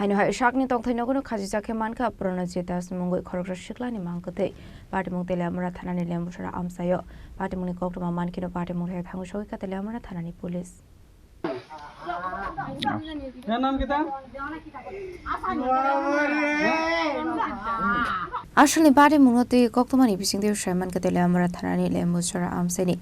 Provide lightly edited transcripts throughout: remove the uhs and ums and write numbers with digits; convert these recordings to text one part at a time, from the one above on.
Haino Sakni Tongthai Nogo Khachijakhe Mankha Pranajit Das Mwngwi Khoroksa Siklani Mangkwthwi Patimwng Teliamura Thanani Lembucherra Amchaio Patimwngni Koktwma Mankheno Patimwngni Thangwi Sogwikha Teliamura Thanani Police Asli Patimwngni Koktwmani Bisingdew Shaimanka Teliamura Thanani Lembucherra Amchaini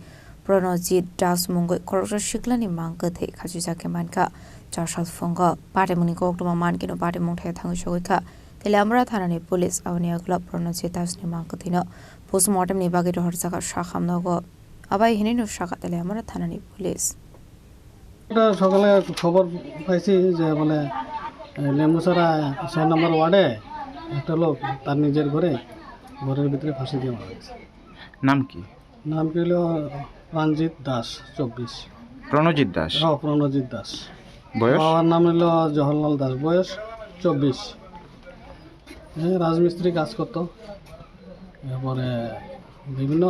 Pranajit Das Mwngwi Khoroksa Siklani Mangkwthwi Khachijakhe Mankha Chashal Fungo Patimwngni Koktwma Mankheno Patimwngni Thangwi Sogwikha Teliamura Thanani Police Awni Agla Pranajit Das Mwngwi no Postmortem ni bagi Khoroksa Sakni Nogo Abai Haino Saka Teliamura Thanani Police সকালে খবর পাইছি যে বলে লেম্বুচেরা 6 নম্বর ওয়ার্ডে একটা লোক তার নিজের ঘরের ভিতরে ফাঁসি দিয়ে মারা গেছে। নাম কি? নাম কি হলো প্রাণজিৎ দাস 24। প্রণজিৎ দাস? হ্যাঁ, প্রণজিৎ দাস। বয়স? বাবার নাম হলো জওহরলাল দাস, বয়স 24। রাজমিস্ত্রি কাজ করতো। এরপরে বিভিন্ন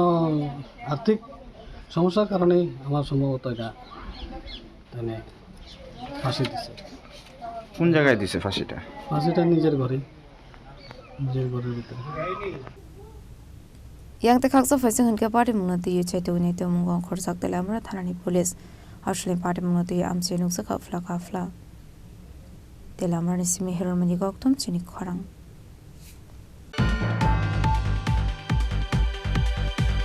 আর্থিক সমস্যার কারণে আমার সম্ভবত এটা ফাঁসি দিছে। কোন জায়গায় দিছে ফাঁসিটা? ফাঁসিটা নিজের ঘরের ভিতরে। Yang Khoroksa Siklani Patimwngni Chini Mwngwi Khoroksa Teliamura Thanani Police Asli Patimwngni Amchaio Nuksa Kafla Teliamura Nisimi Koktwma Chini Khorang